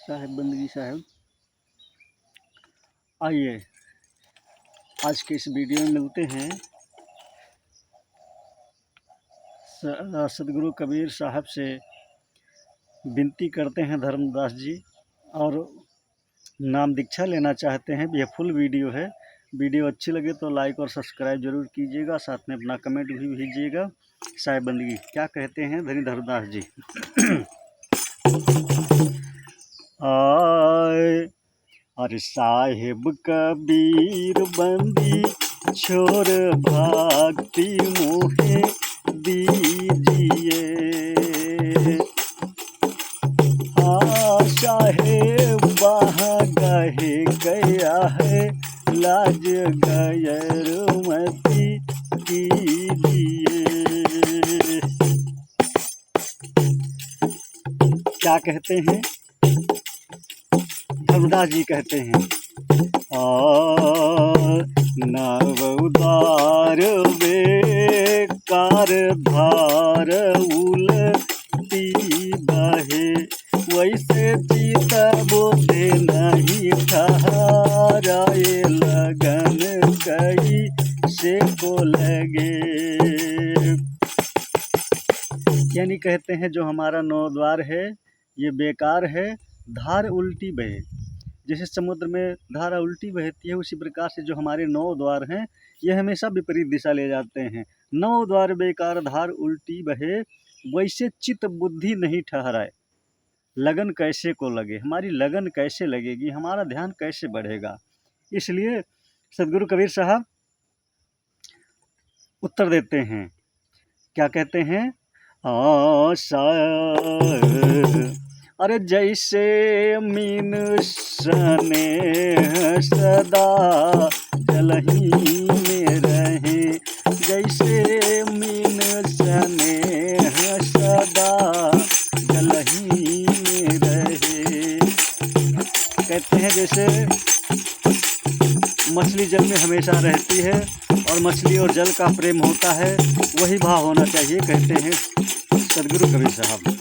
साहेब बंदगी साहब, आइए आज के इस वीडियो में मिलते हैं सदगुरु कबीर साहब से विनती करते हैं धर्मदास जी, और नाम दीक्षा लेना चाहते हैं। यह फुल वीडियो है। वीडियो अच्छी लगे तो लाइक और सब्सक्राइब जरूर कीजिएगा, साथ में अपना कमेंट भी भेजिएगा। साहेब बंदगी क्या कहते हैं धनी धर्मदास जी। आए अरे साहेब कबीर बंदी छोर भक्ति मोहे दीजिए। साहेब वहाँ गहे गया है, लाज गैरमती कीजिए। क्या कहते हैं धर्मदास जी, कहते हैं नव उदार बेकार धार उलटी बहे, वैसे चित बोधे नहीं ठहराए, लगन गई से को लगे। यानी कहते हैं जो हमारा नौ द्वार है ये बेकार है, धार उल्टी बहे। जैसे समुद्र में धारा उल्टी बहती है, उसी प्रकार से जो हमारे नौ द्वार हैं ये हमेशा विपरीत दिशा ले जाते हैं। नौ द्वार बेकार धार उल्टी बहे, वैसे चित्त बुद्धि नहीं ठहराए, लगन कैसे को लगे। हमारी लगन कैसे लगेगी, हमारा ध्यान कैसे बढ़ेगा। इसलिए सदगुरु कबीर साहब उत्तर देते हैं, क्या कहते हैं अरे जैसे मीन स्नेह सदा जलही में रहे, जैसे मीन स्नेह सदा जलही में रहे। कहते हैं जैसे मछली जल में हमेशा रहती है और मछली और जल का प्रेम होता है, वही भाव होना चाहिए, कहते हैं सदगुरु कबीर साहब।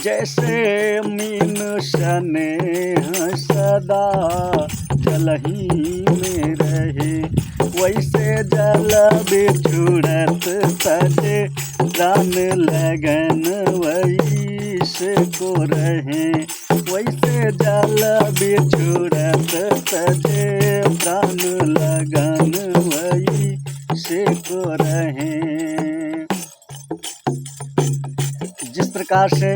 जैसे मीन स्नेह सदा जलही में रहे, वैसे जल बिछुड़त तजे प्राण लगन वैसे को रहे, वैसे जल बिछुड़त तजे प्राण लगन वैसे को रहे। जिस प्रकार से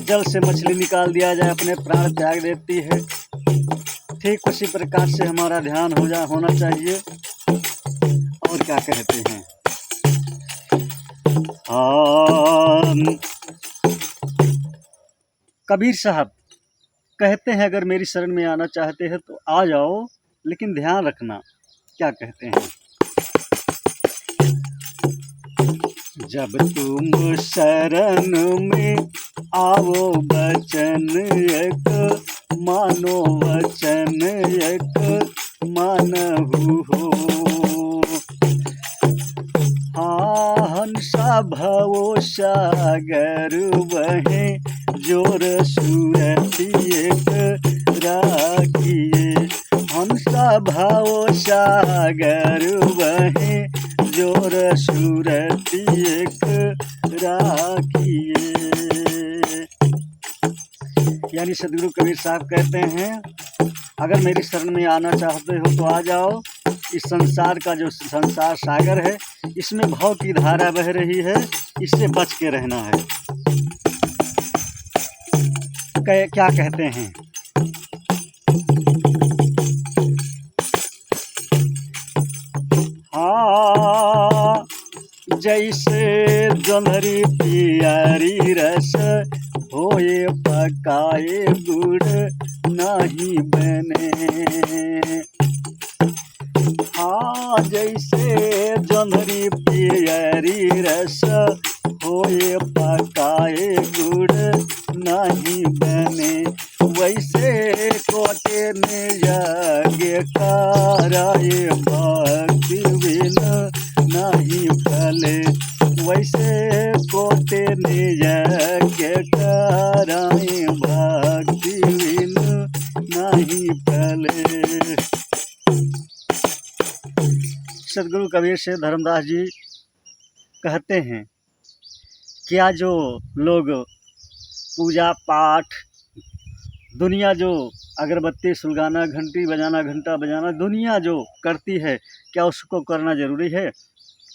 जल से मछली निकाल दिया जाए, अपने प्राण त्याग देती है, ठीक उसी प्रकार से हमारा ध्यान होना चाहिए। और क्या कहते हैं कबीर साहब कहते हैं अगर मेरी शरण में आना चाहते हैं तो आ जाओ, लेकिन ध्यान रखना। क्या कहते हैं जब तुम शरण में आओ वचन एक मानो, वचन एक मानहु हो। हंसा भवो सागर बहे, जोर सूरती एक राखिए। हंसा भवो सागर बहे, जोर सूरती एक राखिए। यानी सदगुरु कबीर साहब कहते हैं अगर मेरी शरण में आना चाहते हो तो आ जाओ। इस संसार का जो संसार सागर है, इसमें भव की धारा बह रही है, इससे बच के रहना है। क्या कहते हैं जैसे जोंधरी पियरी रस होए, पकाए गुड़ नहीं बने। जैसे जोंधरी पियरी रस होए, पकाए गुड़ नहीं बने, वैसे कोटे ने यज्ञ कराए, भक्ति बिन नहीं फले। वैसे कोटि नियज्ञ कराई भक्ति बिनु नहीं फले। सदगुरु कबीर से धर्मदास जी कहते हैं, क्या जो लोग पूजा पाठ, दुनिया जो अगरबत्ती सुलगाना, घंटी बजाना, घंटा बजाना, दुनिया जो करती है, क्या उसको करना ज़रूरी है?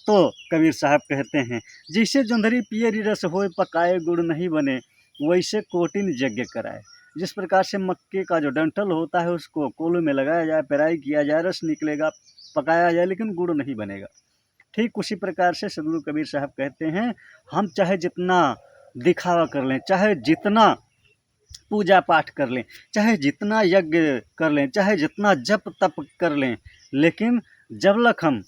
तो कबीर साहब कहते हैं, जिसे जोंधरी पियरी रस होए, पकाए गुड़ नहीं बने, वैसे कोटिन यज्ञ कराए। जिस प्रकार से मक्के का जो डंठल होता है उसको कोलों में लगाया जाए, पेराई किया जाए, रस निकलेगा, पकाया जाए, लेकिन गुड़ नहीं बनेगा। ठीक उसी प्रकार से सदगुरु कबीर साहब कहते हैं, हम चाहे जितना दिखावा कर लें, चाहे जितना पूजा पाठ कर लें, चाहे जितना यज्ञ कर लें, चाहे जितना जप तप कर लें, लेकिन जब तक हम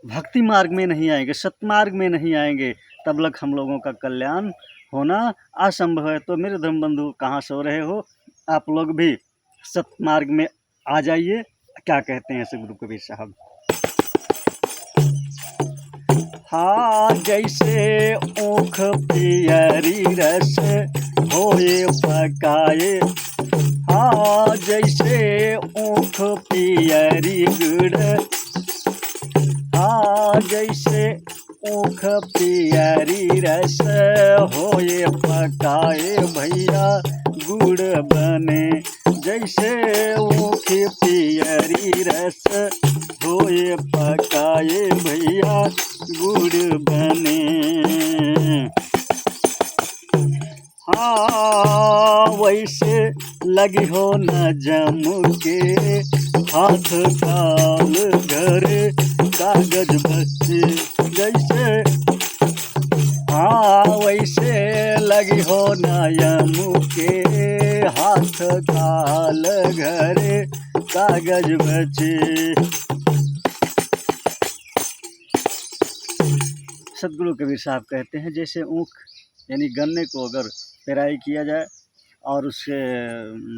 भक्ति मार्ग में नहीं आएंगे, सतमार्ग में नहीं आएंगे, तब तक हम लोगों का कल्याण होना असंभव है। तो मेरे धर्म बंधु, कहाँ सो रहे हो, आप लोग भी सतमार्ग में आ जाइए। क्या कहते हैं सदगुरु कबीर साहब? हाँ, जैसे ऊख पियरी रस होए पकाए, हाँ जैसे ऊख पियरी गुड़, हाँ जैसे ऊख पियरी रस होए पकाए भैया गुड़ बने। जैसे ऊख पियरी रस होए पकाए भैया गुड़ बने। हाँ, वैसे लगी हो न जम के हाथ काल घर कागज बच्चे। जैसे हाँ, वैसे लगी हो न यम के हाथ काल घर कागज बच्चे। सदगुरु कबीर साहब कहते हैं, जैसे ऊख यानी गन्ने को अगर पेराई किया जाए और उससे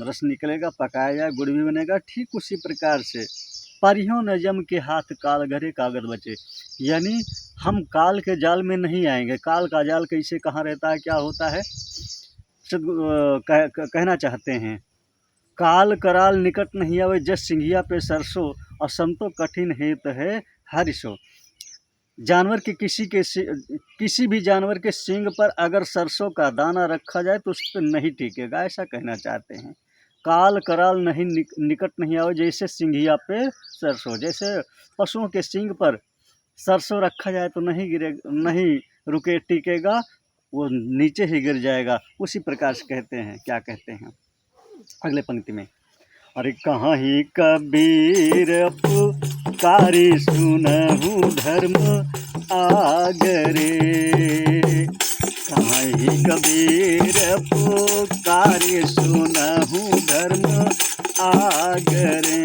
रस निकलेगा, पकाया जाए, गुड़ भी बनेगा, ठीक उसी प्रकार से परियों न जम के हाथ काल घरे कागज बचे। यानी हम काल के जाल में नहीं आएंगे। काल का जाल कैसे, कहाँ रहता है, क्या होता है, कहना चाहते हैं, काल कराल निकट नहीं आवे, जस सिंघिया पे सरसों, और संतो कठिन हेत है हरिशो। जानवर के किसी भी जानवर के सींग पर अगर सरसों का दाना रखा जाए तो उस पर नहीं टिकेगा, ऐसा कहना चाहते हैं। काल कराल नहीं निकट नहीं आवे, जैसे सिंघिया पे सरसों। जैसे पशुओं के सींग पर सरसों रखा जाए तो नहीं नहीं रुके टिकेगा, वो नीचे ही गिर जाएगा। उसी प्रकार से कहते हैं, क्या कहते हैं अगले पंक्ति में, अरे कहाँ ही कबीर पुकारी सुनहु धर्म आगरे। कहाँ ही कबीर पुकारी सुनहु धर्म आगरे।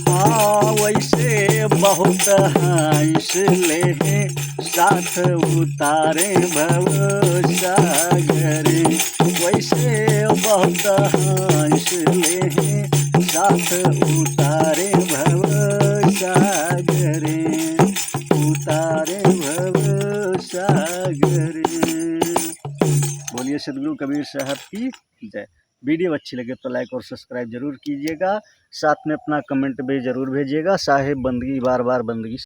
हाँ, वैसे बहुत हंस ले साथ उतारे भव सागरे। वैसे बहुत हंस ले साथ उतारे भव सागरे, उतारे भव सागरे। बोलिए सदगुरु कबीर साहब की जय। वीडियो अच्छी लगे तो लाइक और सब्सक्राइब जरूर कीजिएगा, साथ में अपना कमेंट भी जरूर भेजिएगा। साहेब बंदगी बार बार बंदगी।